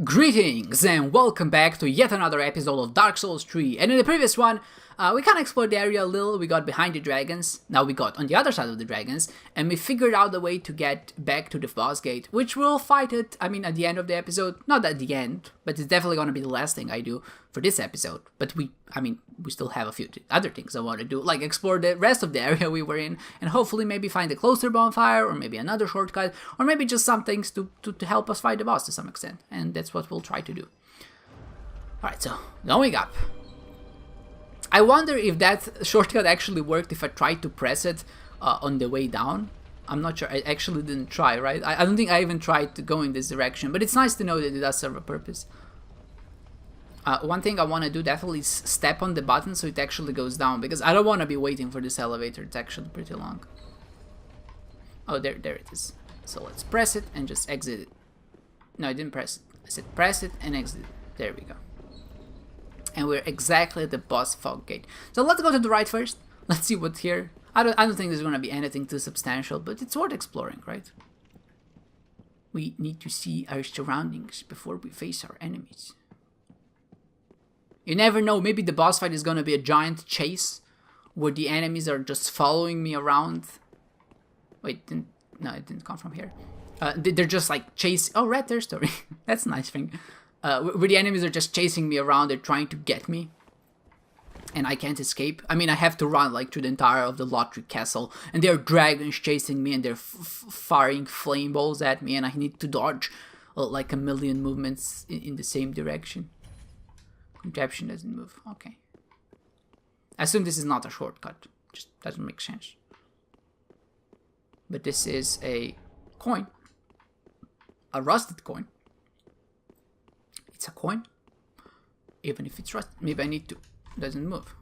Greetings and welcome back to yet another episode of Dark Souls 3. And in the previous one, we kind of explored the area a little. We got behind the dragons, now we got on the other side of the dragons, and we figured out a way to get back to the boss gate, which we'll fight at the end of the episode. Not at the end, but it's definitely going to be the last thing I do for this episode. But we still have a few other things I want to do, like explore the rest of the area we were in, and hopefully maybe find a closer bonfire, or maybe another shortcut, or maybe just some things to help us fight the boss to some extent. And that's what we'll try to do. Alright, so, going up. I wonder if that shortcut actually worked if I tried to press it on the way down. I'm not sure. I actually didn't try, right? I don't think I even tried to go in this direction, but it's nice to know that it does serve a purpose. One thing I want to do definitely is step on the button so it actually goes down, because I don't want to be waiting for this elevator. It's actually pretty long. Oh, there it is. So let's press it and just exit it. No, I didn't press it. I said press it and exit it. There we go. And we're exactly at the boss fog gate. So let's go to the right first. Let's see what's here. I don't think there's going to be anything too substantial, but it's worth exploring, right? We need to see our surroundings before we face our enemies. You never know, maybe the boss fight is going to be a giant chase where the enemies are just following me around. Wait, no, it didn't come from here. They're just like chasing. Oh, red territory. That's a nice thing. Where the enemies are just chasing me around, they're trying to get me, and I can't escape. I mean, I have to run like through the entire of the lottery castle, and there are dragons chasing me, and they're firing flame balls at me, and I need to dodge like a million movements in the same direction. Contraption doesn't move. Okay. I assume this is not a shortcut. Just doesn't make sense. But this is a coin. A rusted coin. It's a coin. Even if it's rusted. Maybe I need to... Doesn't move.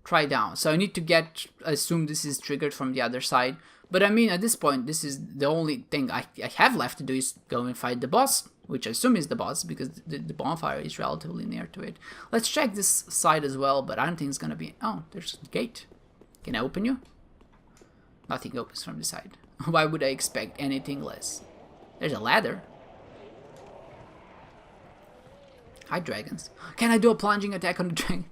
Try down. So I need to get... Assume this is triggered from the other side. But I mean, at this point, this is the only thing I have left to do is go and fight the boss. Which I assume is the boss, because the bonfire is relatively near to it. Let's check this side as well, but I don't think it's gonna be... Oh, there's a gate. Can I open you? Nothing opens from the side. Why would I expect anything less? There's a ladder. Hi, dragons. Can I do a plunging attack on the dragon?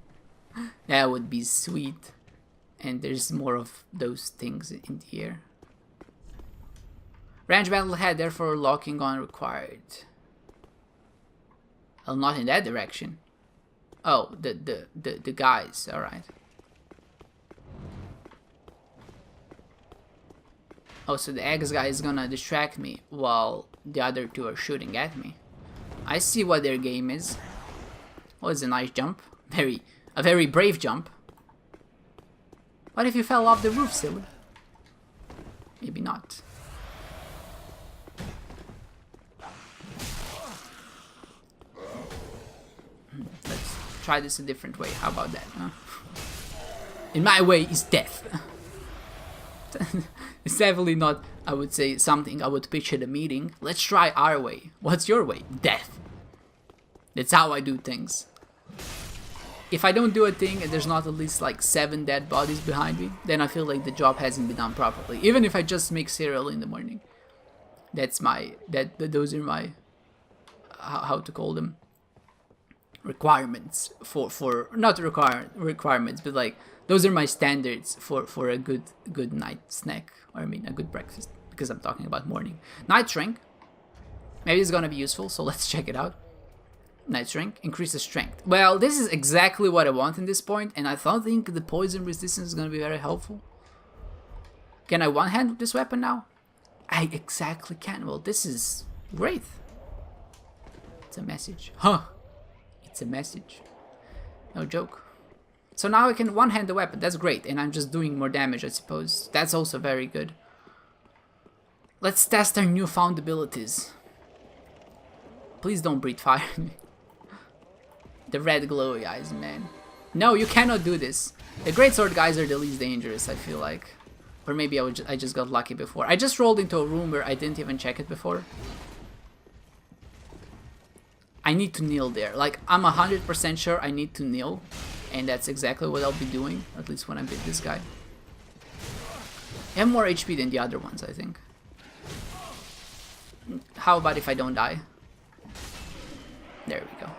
That would be sweet. And there's more of those things in the air. Range battle ahead, therefore locking on required. Well, not in that direction. Oh, the guys, alright. Oh, so the X guy is gonna distract me while the other two are shooting at me. I see what their game is. Oh, it's a nice jump. A very brave jump. What if you fell off the roof, silly? Maybe not. Let's try this a different way. How about that, huh? In my way is death. It's definitely not, I would say, something I would pitch at a meeting. Let's try our way. What's your way? Death. That's how I do things. If I don't do a thing and there's not at least like 7 dead bodies behind me, then I feel like the job hasn't been done properly. Even if I just make cereal in the morning. That's my, those are my, how to call them, requirements for not requirements, but like, those are my standards for a good night snack, or I mean a good breakfast, because I'm talking about morning. Night shrink. Maybe it's gonna be useful, so let's check it out. Night shrink increases strength. Well, this is exactly what I want in this point, and I don't think the poison resistance is gonna be very helpful. Can I one-hand this weapon now? I exactly can. Well, this is great. It's a message. Huh. It's a message. No joke. So now I can one-hand the weapon. That's great. And I'm just doing more damage, I suppose. That's also very good. Let's test our newfound abilities. Please don't breathe fire. The red glowy eyes, man. No, you cannot do this. The greatsword guys are the least dangerous, I feel like. Or maybe I just got lucky before. I just rolled into a room where I didn't even check it before. I need to kneel there. Like, I'm 100% sure I need to kneel. And that's exactly what I'll be doing, at least when I beat this guy. I have more HP than the other ones, I think. How about if I don't die? There we go.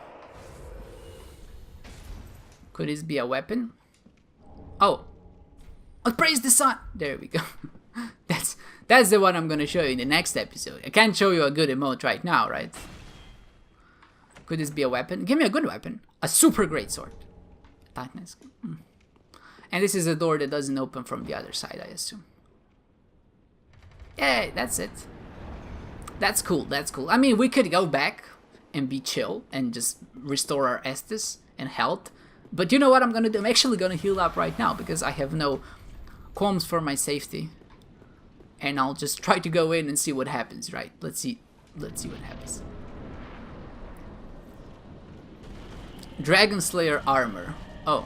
Could this be a weapon? Oh! Oh, praise the sun! There we go. That's the one I'm gonna show you in the next episode. I can't show you a good emote right now, right? Could this be a weapon? Give me a good weapon. A super great sword. Tightness. And this is a door that doesn't open from the other side, I assume. Yay, that's it. That's cool, that's cool. I mean, we could go back and be chill and just restore our Estus and health. But you know what I'm gonna do? I'm actually gonna heal up right now because I have no qualms for my safety. And I'll just try to go in and see what happens, right? Let's see what happens. Dragonslayer armor. Oh.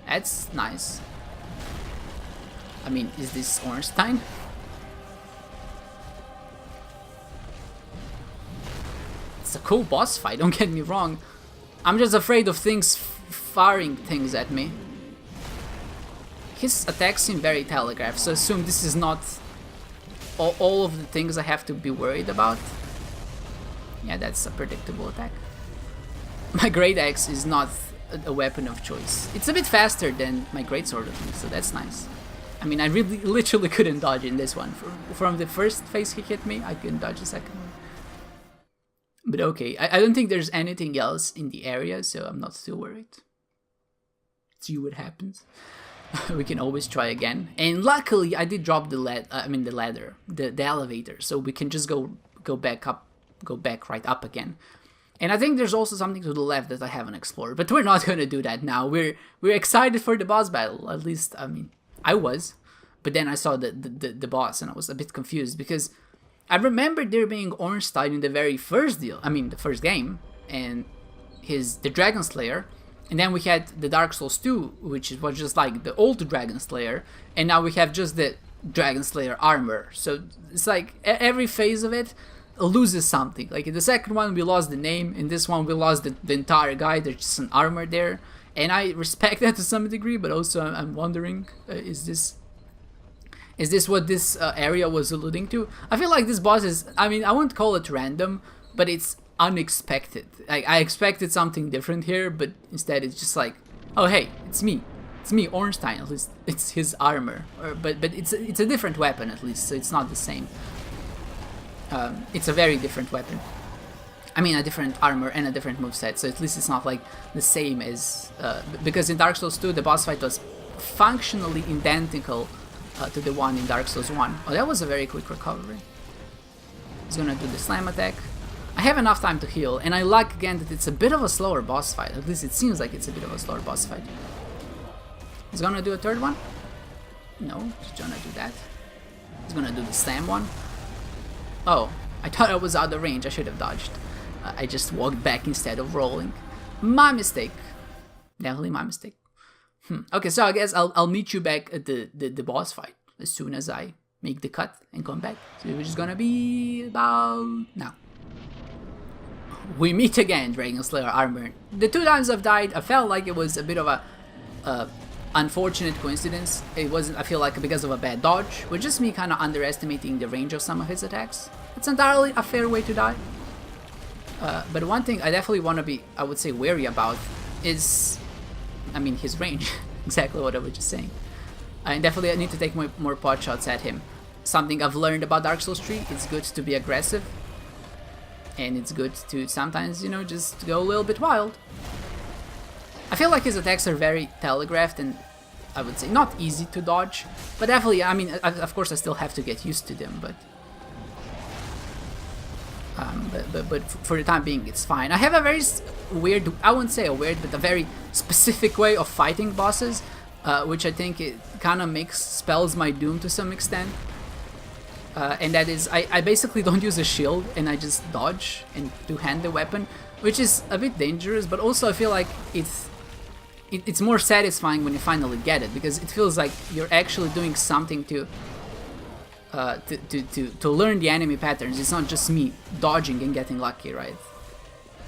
That's nice. I mean, is this Ornstein? It's a cool boss fight, don't get me wrong. I'm just afraid of things firing things at me. His attacks seem very telegraphed, so I assume this is not all of the things I have to be worried about. Yeah, that's a predictable attack. My Great Axe is not a weapon of choice. It's a bit faster than my Greatsword at least, so that's nice. I mean, I really literally couldn't dodge in this one. From the first phase he hit me, I couldn't dodge the second one. But okay, I don't think there's anything else in the area, so I'm not too worried. See what happens. We can always try again. And luckily, I did drop the ladder, the elevator, so we can just go back right up again. And I think there's also something to the left that I haven't explored, but we're not gonna do that now. We're excited for the boss battle. At least, I mean, I was, but then I saw the boss and I was a bit confused because I remember there being Ornstein in the very first the first game, and the Dragonslayer, and then we had the Dark Souls 2, which was just like the old Dragonslayer, and now we have just the Dragonslayer armor. So it's like every phase of it loses something. Like in the second one we lost the name, in this one we lost the entire guy. There's just an armor there, and I respect that to some degree, but also I'm wondering, is this what this area was alluding to? I feel like this boss is, I mean, I won't call it random, but it's unexpected. I expected something different here, but instead it's just like, oh hey, it's me, Ornstein. At least it's his armor, but it's a different weapon at least, so it's not the same. It's a very different weapon. I mean, a different armor and a different moveset, so at least it's not like the same as... because in Dark Souls 2, the boss fight was functionally identical to the one in Dark Souls 1. Oh, that was a very quick recovery. He's gonna do the slam attack. I have enough time to heal, and I like again that it's a bit of a slower boss fight. At least it seems like it's a bit of a slower boss fight. He's gonna do a third one? No, he's gonna do that. He's gonna do the slam one. Oh, I thought I was out of range. I should have dodged. I just walked back instead of rolling. My mistake. Definitely my mistake. Okay, so I guess I'll meet you back at the boss fight as soon as I make the cut and come back. So which is gonna be about now. We meet again, Dragonslayer armor. The 2 times I've died, I felt like it was a bit of a unfortunate coincidence. It wasn't, I feel like, because of a bad dodge, but just me kind of underestimating the range of some of his attacks. It's entirely a fair way to die. But one thing I definitely want to be, I would say, wary about is, I mean, his range. Exactly what I was just saying. And definitely I need to take more pot shots at him. Something I've learned about Dark Souls 3, it's good to be aggressive. And it's good to sometimes, you know, just go a little bit wild. I feel like his attacks are very telegraphed and I would say not easy to dodge, but definitely, I mean, of course I still have to get used to them, but for the time being it's fine. I have a very weird, I wouldn't say a weird, but a very specific way of fighting bosses, which I think it kind of spells my doom to some extent. And that is, I basically don't use a shield and I just dodge and two-hand the weapon, which is a bit dangerous, but also I feel like it's more satisfying when you finally get it, because it feels like you're actually doing something to learn the enemy patterns. It's not just me dodging and getting lucky, right?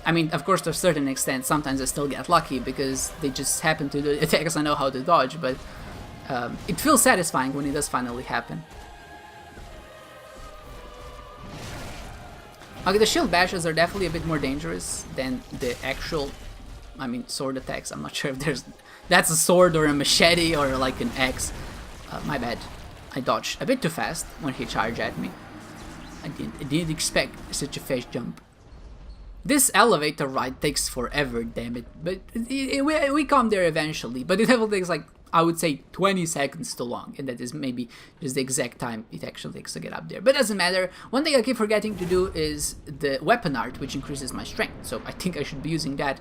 I mean, of course, to a certain extent, sometimes I still get lucky because they just happen to do attacks I know how to dodge, but it feels satisfying when it does finally happen. Okay, the shield bashes are definitely a bit more dangerous than the actual, I mean, sword attacks. I'm not sure if that's a sword or a machete or like an axe. My bad. I dodged a bit too fast when he charged at me. I didn't expect such a fast jump. This elevator ride takes forever, damn it. But we come there eventually. But it definitely takes like, I would say 20 seconds too long, and that is maybe just the exact time it actually takes to get up there. But it doesn't matter. One thing I keep forgetting to do is the weapon art, which increases my strength. So I think I should be using that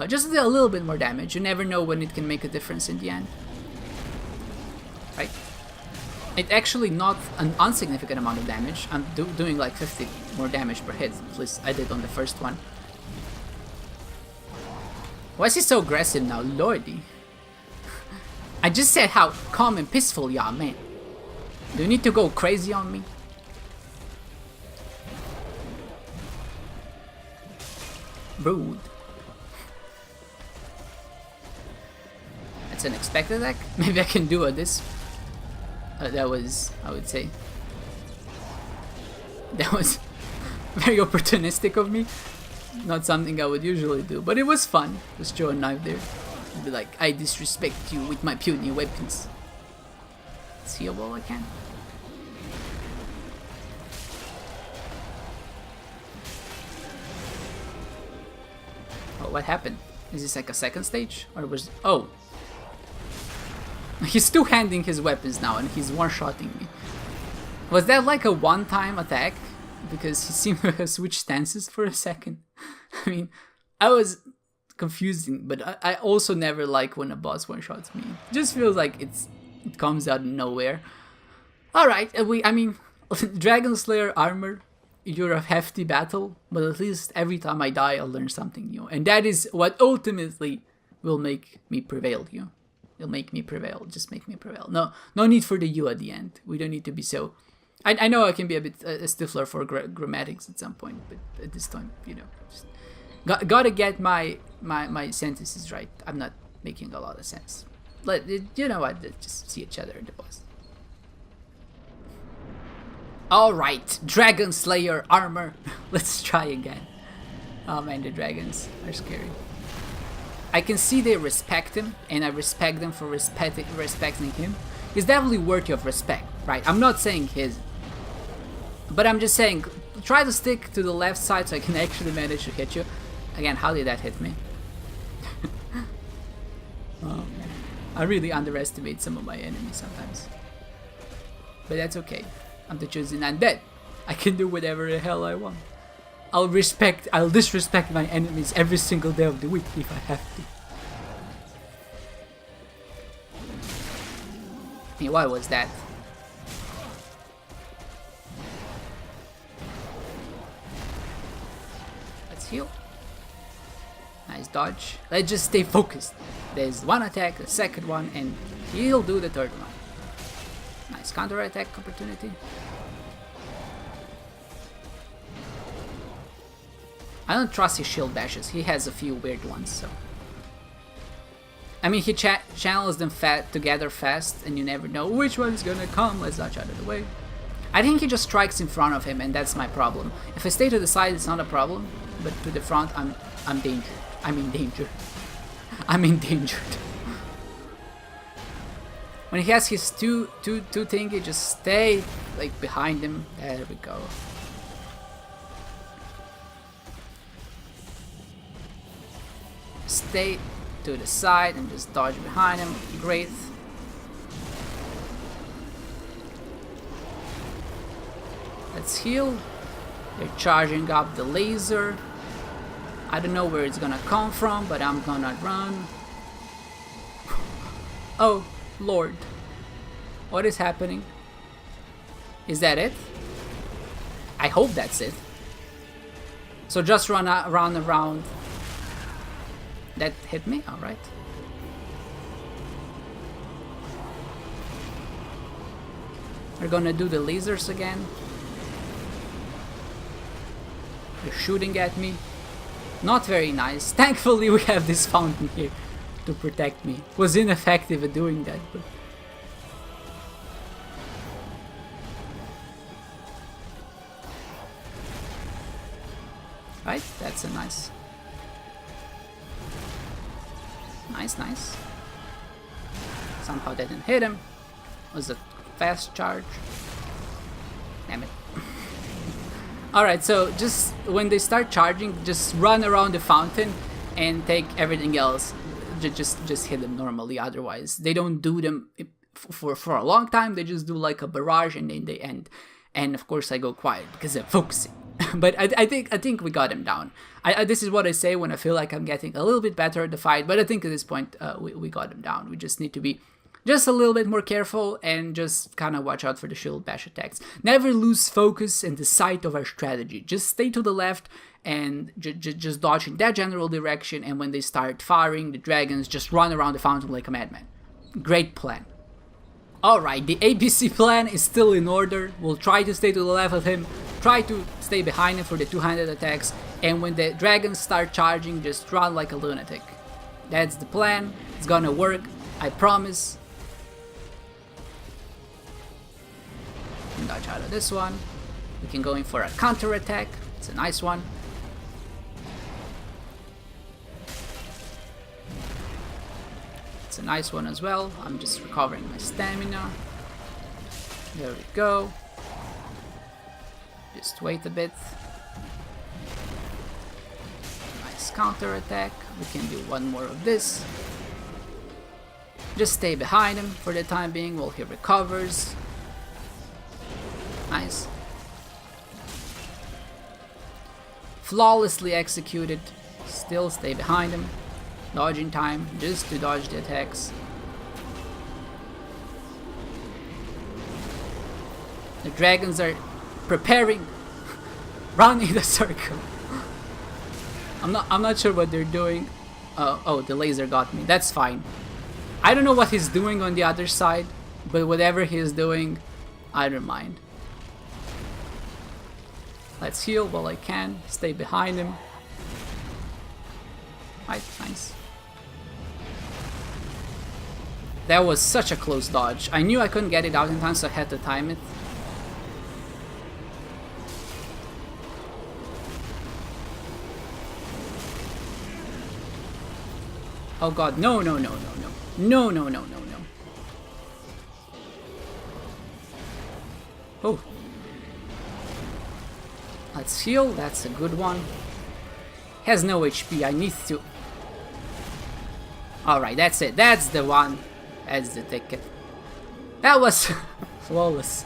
just to do a little bit more damage. You never know when it can make a difference in the end. Right? It's actually not an insignificant amount of damage. I'm doing like 50 more damage per hit, at least I did on the first one. Why is he so aggressive now, lordy? I just said how calm and peaceful you are, man. Do you need to go crazy on me? Rude. That's an expected attack. Maybe I can do this. That was, I would say, that was very opportunistic of me. Not something I would usually do, but it was fun. Just throw a knife there. Be like, I disrespect you with my puny weapons. See a wall I can. Oh, what happened? Is this like a second stage? Or was... Oh! He's two-handing his weapons now and he's one-shotting me. Was that like a one-time attack? Because he seemed to have switched stances for a second. I mean, I was confusing, but I also never like when a boss one-shots me. It just feels like it comes out of nowhere. Alright, I mean, Dragonslayer Armour, you're a hefty battle, but at least every time I die I'll learn something new. And that is what ultimately will make me prevail, you. It'll make me prevail, just make me prevail. No need for the you at the end. We don't need to be so... I know I can be a bit a stiffler for grammatics at some point, but at this time, you know, just gotta get my sentences right. I'm not making a lot of sense. You know what? Just see each other in the boss. All right, Dragonslayer Armour. Let's try again. Oh man, the dragons are scary. I can see they respect him, and I respect them for respecting him. He's definitely worthy of respect, right? I'm not saying his, but I'm just saying, try to stick to the left side so I can actually manage to hit you. Again, how did that hit me? Oh man, I really underestimate some of my enemies sometimes. But that's okay. I'm the chosen undead. I can do whatever the hell I want. I'll disrespect my enemies every single day of the week if I have to. Hey, what was that? Let's heal. Nice dodge. Let's just stay focused. There's one attack, the second one, and he'll do the third one. Nice counter attack opportunity. I don't trust his shield bashes. He has a few weird ones, so... I mean, he channels them together fast, and you never know which one's gonna come. Let's dodge out of the way. I think he just strikes in front of him, and that's my problem. If I stay to the side, it's not a problem, but to the front, I'm dangerous. I'm in danger. I'm endangered. When he has his two thingy, just stay like behind him. There we go. Stay to the side and just dodge behind him. Great. Let's heal. They're charging up the laser. I don't know where it's gonna come from, but I'm gonna run. Oh, Lord. What is happening? Is that it? I hope that's it. So just run around. That hit me? Alright. We're gonna do the lasers again. They're shooting at me. Not very nice. Thankfully we have this fountain here to protect me. Was ineffective at doing that, but... Right? That's a nice. Nice. Somehow that didn't hit him. It was a fast charge. Damn it. Alright, so just when they start charging, just run around the fountain and take everything else. Just hit them normally, otherwise they don't do them for a long time. They just do like a barrage and then they end. And of course I go quiet because I'm focusing. But I think we got him down. This is what I say when I feel like I'm getting a little bit better at the fight, but I think at this point we got him down. We just need to be just a little bit more careful and just kind of watch out for the shield bash attacks. Never lose focus and the sight of our strategy. Just stay to the left and just dodge in that general direction, and when they start firing the dragons, just run around the fountain like a madman. Great plan. Alright, the ABC plan is still in order. We'll try to stay to the left of him, try to stay behind him for the two-handed attacks, and when the dragons start charging, just run like a lunatic. That's the plan. It's gonna work, I promise. We can dodge out of this one. We can go in for a counter attack. It's a nice one. It's a nice one as well. I'm just recovering my stamina. There we go. Just wait a bit. Nice counter attack. We can do one more of this. Just stay behind him for the time being while he recovers. Nice. Flawlessly executed. Still stay behind him. Dodging time, just to dodge the attacks. The dragons are preparing, rounding the circle. I'm not sure what they're doing. Oh, the laser got me. That's fine. I don't know what he's doing on the other side, but whatever he's doing, I don't mind. Let's heal while I can. Stay behind him. Right, nice. That was such a close dodge. I knew I couldn't get it out in time, so I had to time it. Oh god, no. Oh. Let's heal, that's a good one. Has no HP, I need to... Alright, that's it, that's the one. That's the ticket. That was flawless.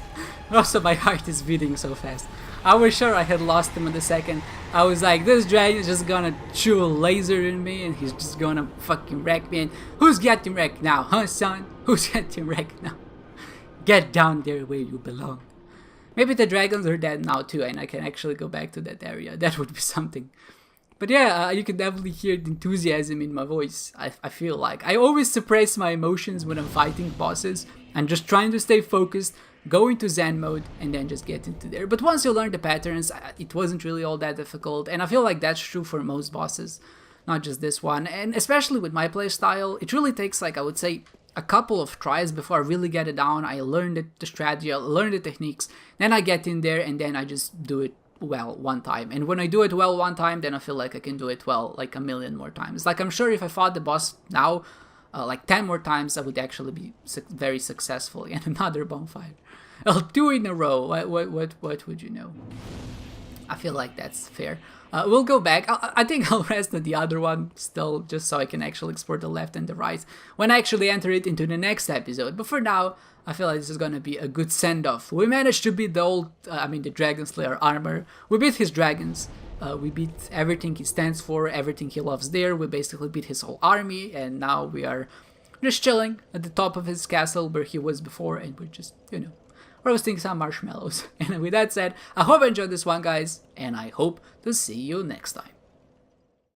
Also, my heart is beating so fast. I was sure I had lost him in the second. I was like, this dragon is just gonna chew a laser in me and he's just gonna fucking wreck me. And who's getting wrecked now, huh, son? Who's getting wrecked now? Get down there where you belong. Maybe the dragons are dead now too and I can actually go back to that area. That would be something. But yeah, you can definitely hear the enthusiasm in my voice, I feel like. I always suppress my emotions when I'm fighting bosses. I'm just trying to stay focused, go into Zen mode, and then just get into there. But once you learn the patterns, it wasn't really all that difficult. And I feel like that's true for most bosses, not just this one. And especially with my playstyle, it really takes, like, I would say, a couple of tries before I really get it down. I learn the strategy, I learn the techniques, then I get in there, and then I just do it well one time. And when I do it well one time, then I feel like I can do it well like a million more times. Like, I'm sure if I fought the boss now like 10 more times, I would actually be very successful in another bonfire. Well, 2 in a row. What would you know? I feel like that's fair. We'll go back. I think I'll rest on the other one still, just so I can actually explore the left and the right when I actually enter it into the next episode. But for now, I feel like this is gonna be a good send-off. We managed to beat the old, the Dragonslayer Armour. We beat his dragons. We beat everything he stands for, everything he loves there. We basically beat his whole army, and now we are just chilling at the top of his castle where he was before, and we're just, roasting some marshmallows. And with that said, I hope you enjoyed this one, guys, and I hope to see you next time.